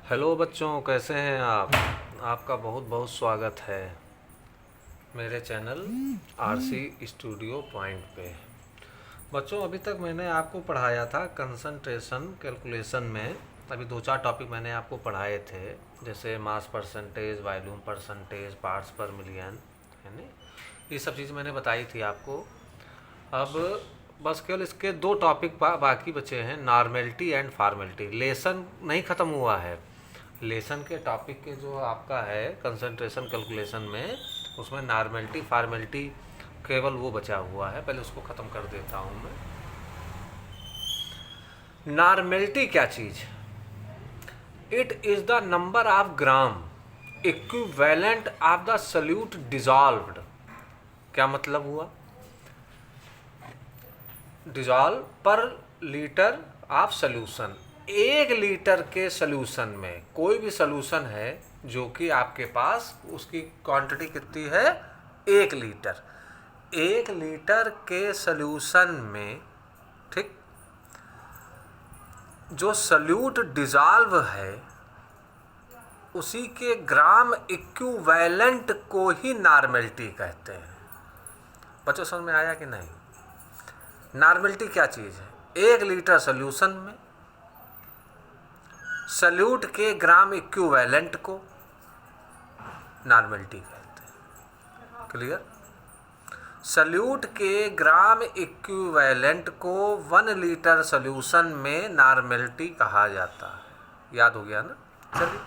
Hello बच्चों, कैसे हैं आप। आपका बहुत बहुत स्वागत है मेरे चैनल आरसी स्टूडियो पॉइंट पे। बच्चों, अभी तक मैंने आपको पढ़ाया था कंसंट्रेशन कैलकुलेशन में। अभी दो चार टॉपिक मैंने आपको पढ़ाए थे, जैसे mass percentage, volume percentage, parts पर मिलियन, है ना। ये सब चीज़ मैंने बताई थी आपको। अब बस केवल इसके दो टॉपिक बाकी बचे हैं, नॉर्मेलिटी एंड फॉर्मेलिटी। लेसन नहीं ख़त्म हुआ है। लेसन के टॉपिक के जो आपका है कंसंट्रेशन कैलकुलेशन में, उसमें नॉर्मेलिटी फॉर्मेलिटी केवल वो बचा हुआ है। पहले उसको ख़त्म कर देता हूँ मैं। नॉर्मेलिटी क्या चीज़? It is the number of gram equivalent of the solute dissolved. क्या मतलब हुआ? Dissolve per litre of solution. एक लीटर के सॉल्यूशन में, कोई भी सॉल्यूशन है जो कि आपके पास, उसकी क्वांटिटी कितनी है? 1 लीटर। 1 लीटर के सॉल्यूशन में, ठीक, जो सॉल्यूट डिजॉल्व है उसी के ग्राम इक्विवेलेंट को ही नॉर्मेलिटी कहते हैं। बच्चों समझ में आया कि नहीं? नॉर्मेलिटी क्या चीज़ है? 1 लीटर सॉल्यूशन में सल्यूट के ग्राम इक्विवेलेंट को नॉर्मेलिटी कहते हैं। क्लियर? सल्यूट के ग्राम इक्विवेलेंट को 1 लीटर सॉल्यूशन में नॉर्मेलिटी कहा जाता है। याद हो गया ना? चलिए,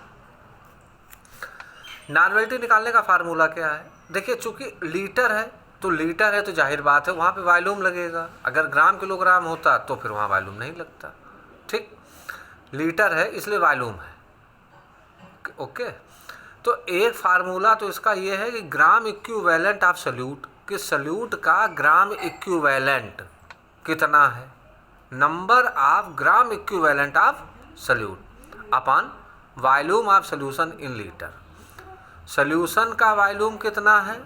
नॉर्मेलिटी निकालने का फार्मूला क्या है? देखिए, चूंकि लीटर है तो लीटर है तो जाहिर बात है वहाँ पे वॉल्यूम लगेगा। अगर ग्राम किलोग्राम होता तो फिर वहाँ वॉल्यूम नहीं लगता। ठीक, लीटर है इसलिए वॉल्यूम है। ओके, तो एक फार्मूला तो इसका ये है कि ग्राम इक्विवेलेंट ऑफ सल्यूट, कि सल्यूट का ग्राम इक्विवेलेंट कितना है, number of gram equivalent of solute upon volume of solution in litre. Solution का वॉल्यूम कितना है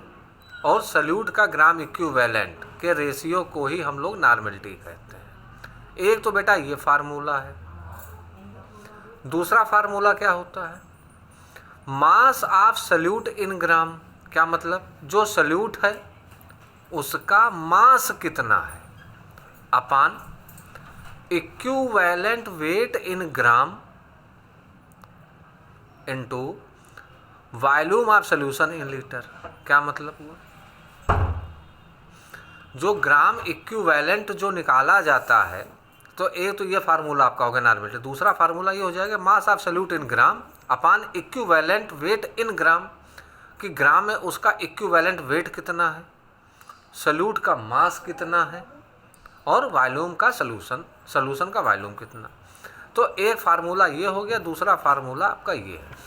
और सल्यूट का ग्राम इक्विवेलेंट के रेशियो को ही हम लोग नॉर्मेलिटी कहते हैं। एक तो बेटा ये फार्मूला है। दूसरा फार्मूला क्या होता है? Mass of solute in gram. क्या मतलब? जो सल्यूट है उसका मास कितना है upon equivalent weight in gram into volume of solution in litre. क्या मतलब हुआ? जो ग्राम इक्विवेलेंट जो निकाला जाता है, तो एक तो ये फार्मूला आपका होगा नॉर्मेलिटी। दूसरा फार्मूला ये हो जाएगा mass of solute in gram upon equivalent weight in gram, कि ग्राम में उसका इक्विवेलेंट वेट कितना है, सल्यूट का मास कितना है और वॉल्यूम का सॉल्यूशन का वॉल्यूम कितना। तो एक फार्मूला ये हो गया, दूसरा फार्मूला आपका ये है।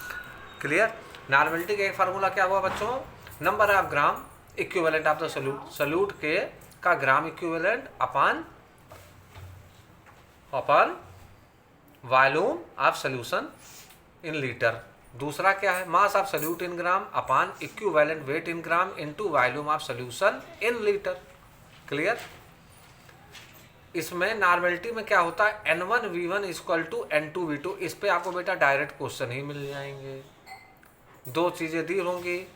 क्लियर? नॉर्मेलिटी का एक फार्मूला क्या हुआ बच्चों? Number of gram equivalent of the solute, solute के का gram equivalent upon volume of solution in litre. दूसरा क्या है? Mass of solute in gram upon equivalent weight in gram into volume of solution in litre. Clear? इसमें normality में क्या होता है? N1V1 equal to N2V2। इस पे आपको बेटा डायरेक्ट क्वेश्चन ही मिल जाएंगे। दो चीज़ें दी होंगी,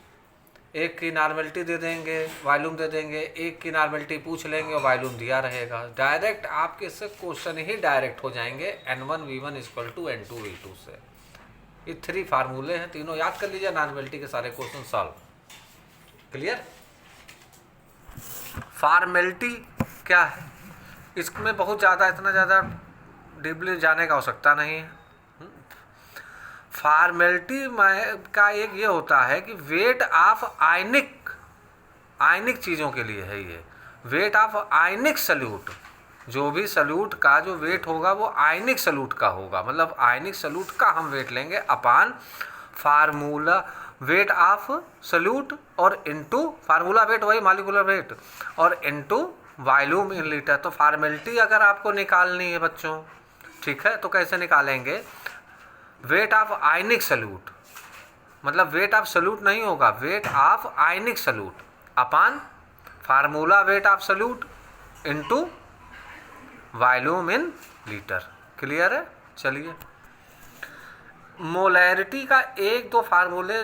एक की नॉर्मेलिटी दे देंगे, वॉल्यूम दे देंगे, एक की नॉर्मेलिटी पूछ लेंगे और वॉल्यूम दिया रहेगा। डायरेक्ट आपके से क्वेश्चन ही डायरेक्ट हो जाएंगे N1V1 इक्वल टू N2V2 से। ये 3 फार्मूले हैं, तीनों याद कर लीजिए, नॉर्मेलिटी के सारे क्वेश्चन सॉल्व। क्लियर? फॉर्मेलिटी क्या है? इसमें बहुत ज़्यादा, इतना ज़्यादा डीपली जाने का आवश्यकता नहीं है। फॉर्मेलिटी में का एक ये होता है कि वेट ऑफ आयनिक चीज़ों के लिए है ये। वेट ऑफ आयनिक सल्यूट, जो भी सल्यूट का जो वेट होगा वो आयनिक सल्यूट का होगा, मतलब आयनिक सल्यूट का हम वेट लेंगे अपान फार्मूला वेट ऑफ सल्यूट और इनटू फार्मूला वेट वही मॉलिक्यूलर वेट और इनटू वॉल्यूम इन लीटर। तो फॉर्मेलिटी अगर आपको निकालनी है बच्चों, ठीक है, तो कैसे निकालेंगे? वेट ऑफ आयनिक सल्यूट, मतलब वेट ऑफ सल्यूट नहीं होगा, weight of ionic solute upon formula weight of solute into volume in litre. Clear है? चलिए, मोलैरिटी का एक दो फार्मूले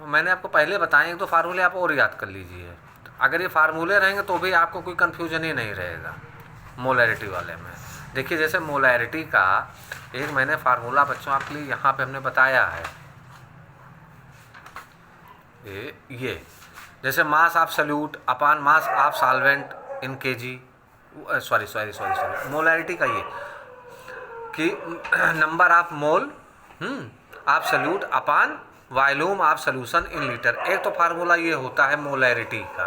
मैंने आपको पहले बताए, एक दो फार्मूले आप और याद कर लीजिए। अगर ये फार्मूले रहेंगे तो भी आपको कोई कन्फ्यूजन ही नहीं रहेगा मोलैरिटी वाले में। देखिए जैसे मोलैरिटी का एक मैंने फार्मूला बच्चों आपके लिए यहाँ पे हमने बताया है, ये जैसे मास of salute upon mass of solvent in KG, sorry molarity का ये कि number of mole of salute upon volume of solution in litre. एक तो फार्मूला ये होता है मोलैरिटी का,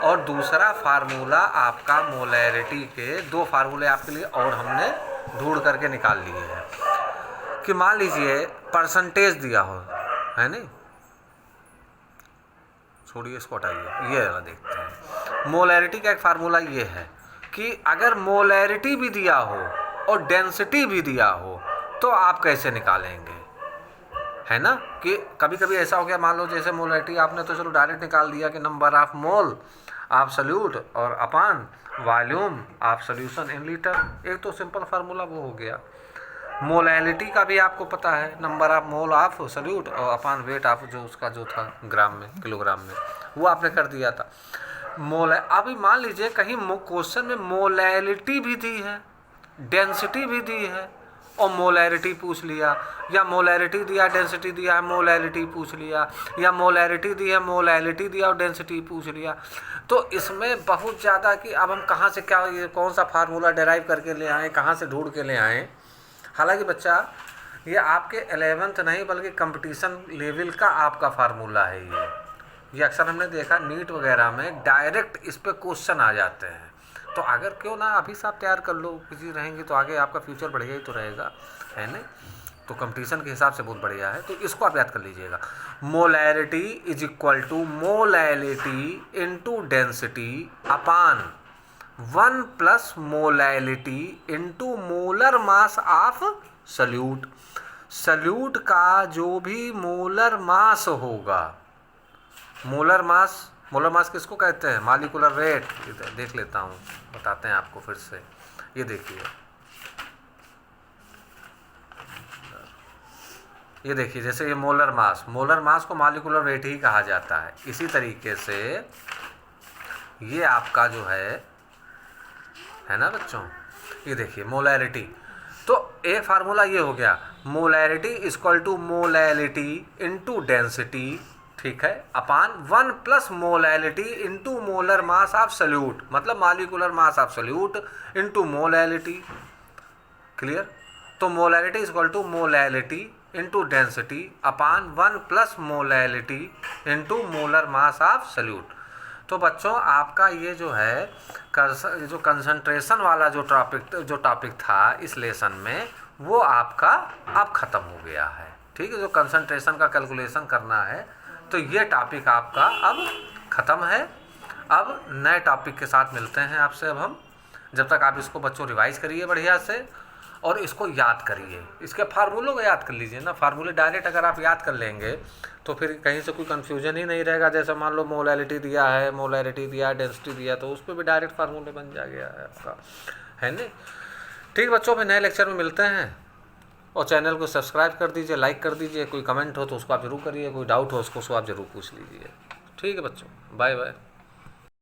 और दूसरा फार्मूला आपका मोलैरिटी के दो फार्मूले आपके लिए और हमने ढूंढ करके निकाल लिए हैं कि मान लीजिए परसेंटेज दिया हो, है नहीं, छोड़िए इसको हटाइए, ये वाला देखते हैं। मोलैरिटी का एक फार्मूला ये है कि अगर मोलैरिटी भी दिया हो और डेंसिटी भी दिया हो तो आप कैसे निकालेंगे, है ना। कि कभी कभी ऐसा हो गया, मान लो जैसे मोलैरिटी आपने तो चलो डायरेक्ट निकाल दिया कि number of mole of solute और upon volume of solution in litre, एक तो सिंपल फार्मूला वो हो गया। मोलैलिटी का भी आपको पता है, number of mole of solute और अपान वेट ऑफ जो उसका जो था ग्राम में किलोग्राम में, वो आपने कर दिया था। अभी मान लीजिए कहीं क्वेश्चन में मोलैलिटी भी दी है, डेंसिटी भी दी है और मोलैरिटी पूछ लिया, या मोलैरिटी दिया डेंसिटी दिया मोलैरिटी पूछ लिया, या मोलैरिटी दी है मोलैलिटी दिया और डेंसिटी पूछ लिया, तो इसमें बहुत ज़्यादा कि अब हम कहाँ से क्या ये कौन सा फार्मूला डिराइव करके ले आएँ, कहाँ से ढूंढ के ले आएँ। हालांकि बच्चा ये आपके 11th नहीं बल्कि कंपटीशन लेवल का आपका फार्मूला है ये अक्सर हमने देखा नीट वगैरह में डायरेक्ट इस पे क्वेश्चन आ जाते हैं। तो अगर क्यों ना अभी से आप तैयार कर लो, बिजी रहेंगे तो आगे आपका फ्यूचर बढ़िया ही तो रहेगा, है नहीं। तो कंपटीशन के हिसाब से बहुत बढ़िया है, तो इसको आप याद कर लीजिएगा। Molarity is equal to molality into density upon 1 plus molality into molar mass of solute. Solute का जो भी मोलर मास होगा, मोलर मास किसको कहते हैं, मॉलिक्यूलर वेट। देख लेता हूँ, बताते हैं आपको फिर से। ये देखिए, ये देखिए जैसे ये मोलर मास को मॉलिक्यूलर वेट ही कहा जाता है। इसी तरीके से ये आपका जो है ना बच्चों, ये देखिए मोलैरिटी। तो एक फार्मूला ये हो गया, molarity equal to molality into density, ठीक है, upon 1 plus molality into molar mass of solute, मतलब molecular mass of solute into molality. Clear. तो molality equal to molality into density upon 1 plus molality into molar mass of solute. तो बच्चों आपका ये जो है जो कंसंट्रेशन वाला जो टॉपिक था इस लेसन में, वो आपका अब ख़त्म हो गया है। ठीक है, जो कंसंट्रेशन का कैलकुलेशन करना है तो ये टॉपिक आपका अब ख़त्म है। अब नए टॉपिक के साथ मिलते हैं आपसे अब हम। जब तक आप इसको बच्चों रिवाइज़ करिए बढ़िया से और इसको याद करिए, इसके फार्मूलों को याद कर लीजिए ना। फार्मूले डायरेक्ट अगर आप याद कर लेंगे तो फिर कहीं से कोई कन्फ्यूजन ही नहीं रहेगा। जैसे मान लो मोलैलिटी दिया है, मोलैरिटी दिया, डेंसिटी दिया, तो उस पर भी डायरेक्ट फार्मूले बन जा गया है आपका, है नहीं। ठीक बच्चों, फिर नए लेक्चर में मिलते हैं और चैनल को सब्सक्राइब कर दीजिए, लाइक कर दीजिए। कोई कमेंट हो तो उसको आप ज़रूर करिए, कोई डाउट हो उसको आप ज़रूर पूछ लीजिए। ठीक है बच्चों, बाय बाय।